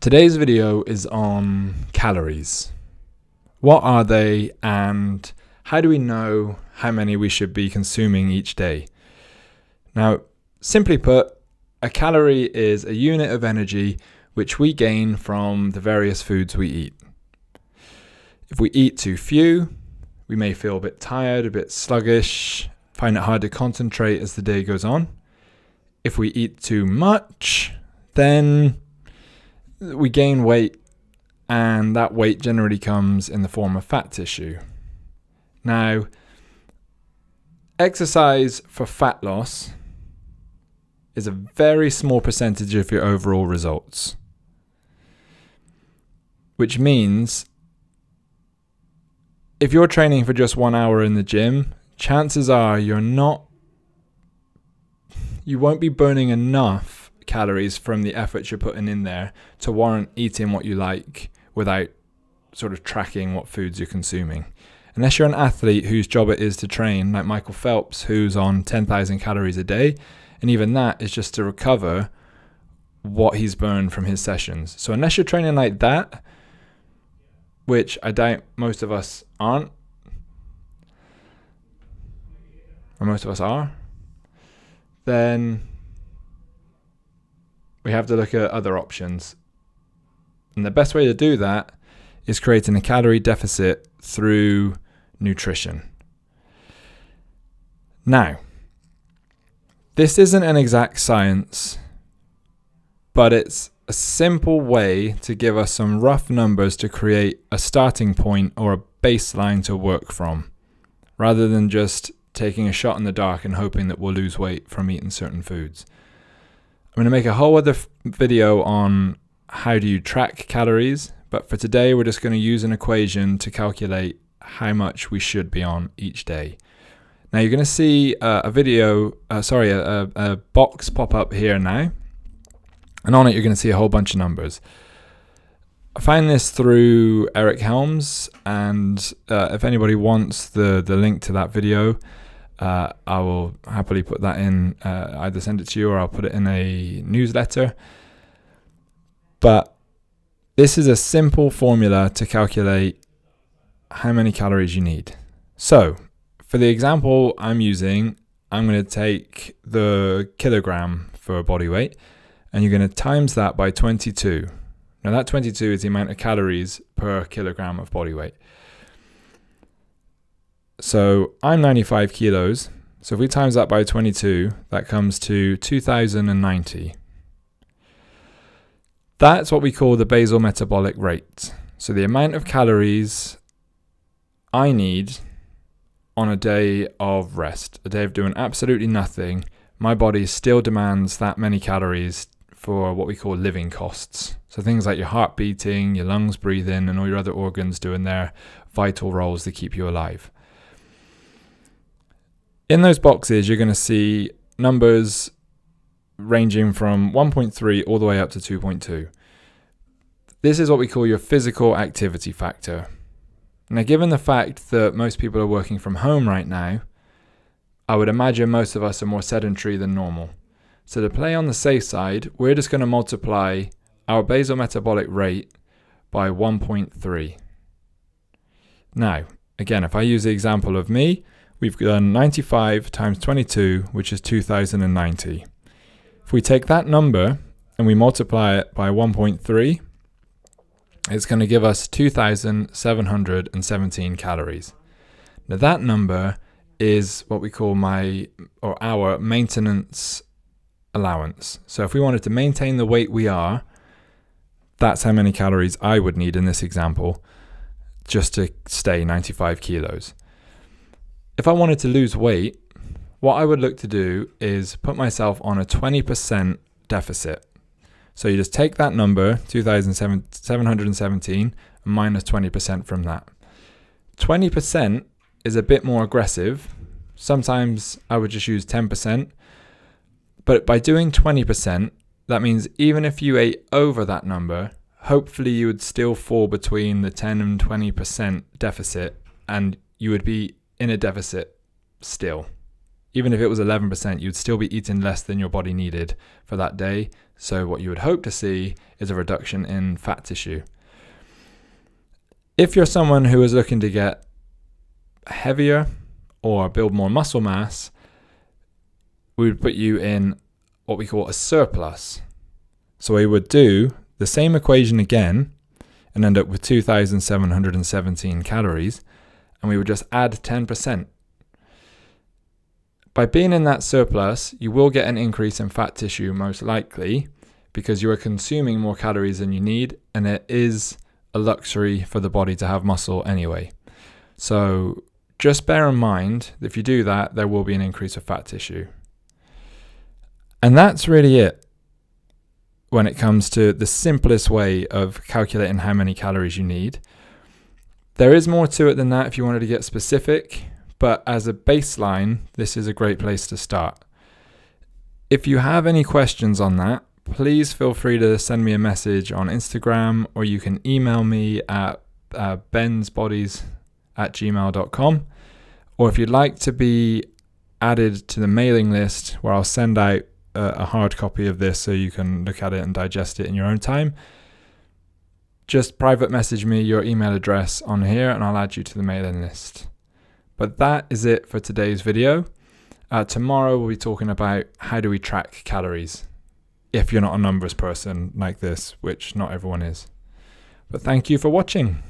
Today's video is on calories. What are they and how do we know how many we should be consuming each day? Now, simply put, a calorie is a unit of energy which we gain from the various foods we eat. If we eat too few, we may feel a bit tired, a bit sluggish, find it hard to concentrate as the day goes on. If we eat too much, then we gain weight, and that weight generally comes in the form of fat tissue. Now, exercise for fat loss is a very small percentage of your overall results, which means if you're training for just 1 hour in the gym, chances are you won't be burning enough calories from the efforts you're putting in there to warrant eating what you like without sort of tracking what foods you're consuming. Unless you're an athlete whose job it is to train, like Michael Phelps, who's on 10,000 calories a day, and even that is just to recover what he's burned from his sessions. So unless you're training like that, which I doubt most of us aren't, or most of us are, then we have to look at other options. And the best way to do that is creating a calorie deficit through nutrition. Now, this isn't an exact science, but it's a simple way to give us some rough numbers to create a starting point or a baseline to work from, rather than just taking a shot in the dark and hoping that we'll lose weight from eating certain foods. I'm going to make a whole other video on how do you track calories, but for today we're just going to use an equation to calculate how much we should be on each day. Now you're going to see a box pop up here now, and on it you're going to see a whole bunch of numbers. I found this through Eric Helms, and if anybody wants the link to that video, I will happily put that in, either send it to you or I'll put it in a newsletter. But this is a simple formula to calculate how many calories you need. So for the example I'm using, I'm going to take the kilogram for body weight, and you're going to times that by 22. Now that 22 is the amount of calories per kilogram of body weight. So I'm 95 kilos. So if we times that by 22, that comes to 2090. That's what we call the basal metabolic rate. So the amount of calories I need on a day of rest, a day of doing absolutely nothing, my body still demands that many calories for what we call living costs. So things like your heart beating, your lungs breathing, and all your other organs doing their vital roles to keep you alive. In those boxes, you're going to see numbers ranging from 1.3 all the way up to 2.2. This is what we call your physical activity factor. Now, given the fact that most people are working from home right now, I would imagine most of us are more sedentary than normal. So to play on the safe side, we're just going to multiply our basal metabolic rate by 1.3. Now, again, if I use the example of me, we've done 95 times 22, which is 2090. If we take that number and we multiply it by 1.3, it's going to give us 2,717 calories. Now that number is what we call our maintenance allowance. So if we wanted to maintain the weight we are, that's how many calories I would need in this example, just to stay 95 kilos. If I wanted to lose weight, what I would look to do is put myself on a 20% deficit. So you just take that number, 2,717, and minus 20% from that. 20% is a bit more aggressive. Sometimes I would just use 10%. But by doing 20%, that means even if you ate over that number, hopefully you would still fall between the 10 and 20% deficit, and you would be in a deficit still. Even if it was 11%, you'd still be eating less than your body needed for that day. So what you would hope to see is a reduction in fat tissue. If you're someone who is looking to get heavier or build more muscle mass, we would put you in what we call a surplus. So we would do the same equation again and end up with 2,717 calories, and we would just add 10%. By being in that surplus, you will get an increase in fat tissue most likely because you are consuming more calories than you need, and it is a luxury for the body to have muscle anyway. So just bear in mind that if you do that, there will be an increase of fat tissue. And that's really it when it comes to the simplest way of calculating how many calories you need. There is more to it than that if you wanted to get specific, but as a baseline, this is a great place to start. If you have any questions on that, please feel free to send me a message on Instagram, or you can email me at bensbodies@gmail.com. Or if you'd like to be added to the mailing list where I'll send out a hard copy of this so you can look at it and digest it in your own time, just private message me your email address on here and I'll add you to the mailing list. But that is it for today's video. Tomorrow we'll be talking about how do we track calories if you're not a numbers person like this, which not everyone is. But thank you for watching.